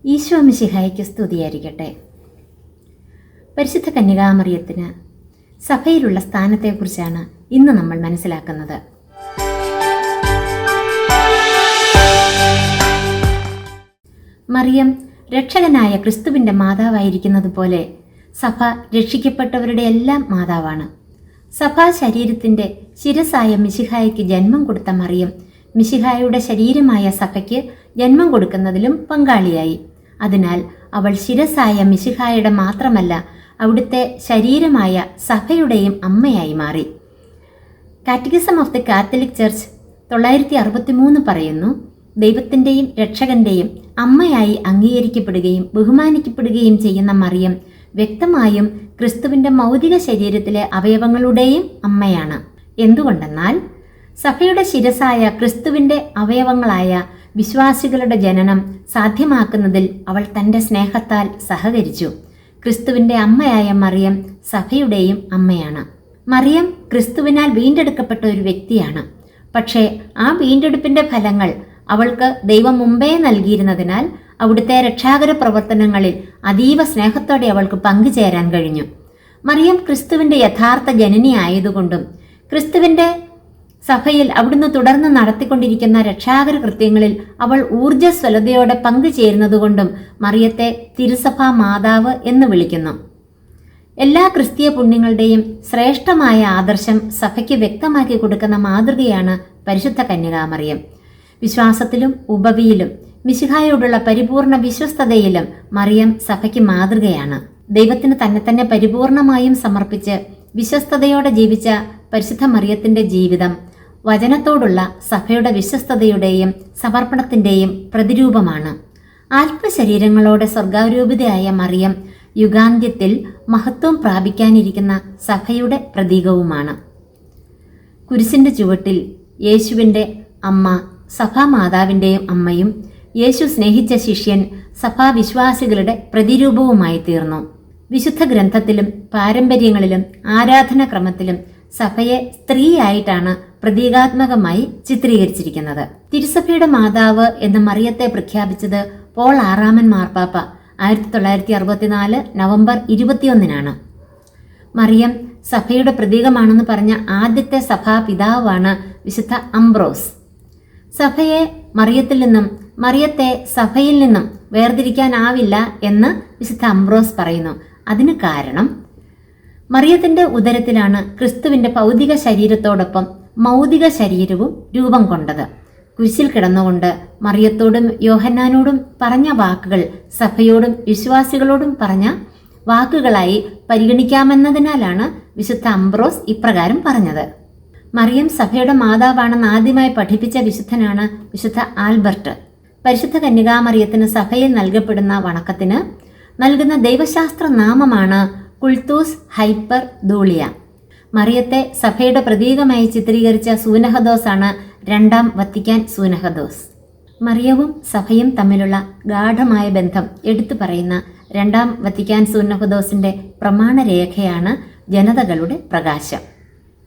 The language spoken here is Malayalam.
ഈശോ മിശിഹായ്ക്ക് സ്തുതിയായിരിക്കട്ടെ. പരിശുദ്ധ കന്യകാമറിയത്തിന് സഭയിലുള്ള സ്ഥാനത്തെക്കുറിച്ചാണ് ഇന്ന് നമ്മൾ മനസ്സിലാക്കുന്നത്. മറിയം രക്ഷകനായ ക്രിസ്തുവിൻ്റെ മാതാവായിരിക്കുന്നത് പോലെ സഭ രക്ഷിക്കപ്പെട്ടവരുടെ എല്ലാം മാതാവാണ്. സഭാ ശരീരത്തിൻ്റെ ശിരസായ മിശിഹായ്ക്ക് ജന്മം കൊടുത്ത മറിയം മിശിഹായുടെ ശരീരമായ സഭയ്ക്ക് ജന്മം കൊടുക്കുന്നതിലും പങ്കാളിയായി. അതിനാൽ അവൾ ശിരസായ മിശിഹായുടെ മാത്രമല്ല, അവിടുത്തെ ശരീരമായ സഭയുടെയും അമ്മയായി മാറി. Catechism of the Catholic church 963 പറയുന്നു, ദൈവത്തിൻ്റെയും രക്ഷകന്റെയും അമ്മയായി അംഗീകരിക്കപ്പെടുകയും ബഹുമാനിക്കപ്പെടുകയും ചെയ്യുന്ന മറിയം വ്യക്തമായും ക്രിസ്തുവിൻ്റെ ഭൗതിക ശരീരത്തിലെ അവയവങ്ങളുടെയും അമ്മയാണ്. എന്തുകൊണ്ടെന്നാൽ സഭയുടെ ശിരസായ ക്രിസ്തുവിൻ്റെ അവയവങ്ങളായ വിശ്വാസികളുടെ ജനനം സാധ്യമാക്കുന്നതിൽ അവൾ തൻ്റെ സ്നേഹത്താൽ സഹകരിച്ചു. ക്രിസ്തുവിൻ്റെ അമ്മയായ മറിയം സഭയുടെയും അമ്മയാണ്. മറിയം ക്രിസ്തുവിനാൽ വീണ്ടെടുക്കപ്പെട്ട ഒരു വ്യക്തിയാണ്. പക്ഷേ ആ വീണ്ടെടുപ്പിൻ്റെ ഫലങ്ങൾ അവൾക്ക് ദൈവം മുമ്പേ നൽകിയിരുന്നതിനാൽ അവിടുത്തെ രക്ഷാകര പ്രവർത്തനങ്ങളിൽ അതീവ സ്നേഹത്തോടെ അവൾക്ക് പങ്കുചേരാൻ കഴിഞ്ഞു. മറിയം ക്രിസ്തുവിൻ്റെ യഥാർത്ഥ ജനനി ആയതുകൊണ്ടും ക്രിസ്തുവിൻ്റെ സഭയിൽ അവിടുന്ന് തുടർന്ന് നടത്തിക്കൊണ്ടിരിക്കുന്ന രക്ഷാകര കൃത്യങ്ങളിൽ അവൾ ഊർജ്ജസ്വലതയോടെ പങ്കുചേരുന്നതുകൊണ്ടും മറിയത്തെ തിരുസഭാ മാതാവ് എന്ന് വിളിക്കുന്നു. എല്ലാ ക്രിസ്തീയ പുണ്യങ്ങളുടെയും ശ്രേഷ്ഠമായ ആദർശം സഭയ്ക്ക് വ്യക്തമാക്കി കൊടുക്കുന്ന മാതൃകയാണ് പരിശുദ്ധ കന്യകാമറിയം. വിശ്വാസത്തിലും ഉപവിയിലും മിശിഹായോടുള്ള പരിപൂർണ വിശ്വസ്തതയിലും മറിയം സഭയ്ക്ക് മാതൃകയാണ്. ദൈവത്തിന് തന്നെ പരിപൂർണമായും സമർപ്പിച്ച് വിശ്വസ്തതയോടെ ജീവിച്ച പരിശുദ്ധ മറിയത്തിന്റെ ജീവിതം വചനത്തോടുള്ള സഭയുടെ വിശ്വസ്തതയുടെയും സമർപ്പണത്തിന്റെയും പ്രതിരൂപമാണ്. ആത്മശരീരങ്ങളോടെ സ്വർഗാരൂപിതയായ മറിയം യുഗാന്ത്യത്തിൽ മഹത്വം പ്രാപിക്കാനിരിക്കുന്ന സഭയുടെ പ്രതീകവുമാണ്. കുരിശിന്റെ ചുവട്ടിൽ യേശുവിൻ്റെ അമ്മ സഭാമാതാവിൻ്റെയും അമ്മയും യേശു സ്നേഹിച്ച ശിഷ്യൻ സഭാവിശ്വാസികളുടെ പ്രതിരൂപവുമായി തീർന്നു. വിശുദ്ധ ഗ്രന്ഥത്തിലും പാരമ്പര്യങ്ങളിലും ആരാധനാക്രമത്തിലും സഭയെ സ്ത്രീയായിട്ടാണ് പ്രതീകാത്മകമായി ചിത്രീകരിച്ചിരിക്കുന്നത്. തിരുസഭയുടെ മാതാവ് എന്ന് മറിയത്തെ പ്രഖ്യാപിച്ചത് പോൾ 6 മാർപ്പാപ്പ 1964 നവംബർ 21 മറിയം സഭയുടെ പ്രതീകമാണെന്ന് പറഞ്ഞ ആദ്യത്തെ സഭാ പിതാവാണ് വിശുദ്ധ അംബ്രോസ്. സഭയെ മറിയത്തിൽ നിന്നും മറിയത്തെ സഭയിൽ നിന്നും വേർതിരിക്കാനാവില്ല എന്ന് വിശുദ്ധ അംബ്രോസ് പറയുന്നു. അതിന് കാരണം മറിയത്തിന്റെ ഉദരത്തിലാണ് ക്രിസ്തുവിന്റെ ഭൗതിക ശരീരത്തോടൊപ്പം മൗതിക ശരീരവും രൂപം കൊണ്ടത്. കുരിശിൽ കിടന്നുകൊണ്ട് മറിയത്തോടും യോഹന്നാനോടും പറഞ്ഞ വാക്കുകൾ സഭയോടും വിശ്വാസികളോടും പറഞ്ഞ വാക്കുകളായി പരിഗണിക്കാമെന്നതിനാലാണ് വിശുദ്ധ അംബ്രോസ് ഇപ്രകാരം പറഞ്ഞത്. മറിയം സഭയുടെ മാതാവാണെന്ന് ആദ്യമായി പഠിപ്പിച്ച വിശുദ്ധനാണ് വിശുദ്ധ ആൽബർട്ട്. പരിശുദ്ധ കന്യകാമറിയത്തിന് സഭയിൽ നൽകപ്പെടുന്ന വണക്കത്തിന് നൽകുന്ന ദൈവശാസ്ത്ര നാമമാണ് കുൾത്തൂസ് ഹൈപ്പർ ദൂളിയ. മറിയത്തെ സഭയുടെ പ്രതീകമായി ചിത്രീകരിച്ച സൂനഹദോസാണ് 2ാം വത്തിക്കാൻ സൂനഹദോസ്. മറിയവും സഭയും തമ്മിലുള്ള ഗാഢമായ ബന്ധം എടുത്തു പറയുന്ന 2ാം വത്തിക്കാൻ സൂനഹദോസിന്റെ പ്രമാണരേഖയാണ് ജനതകളുടെ പ്രകാശം.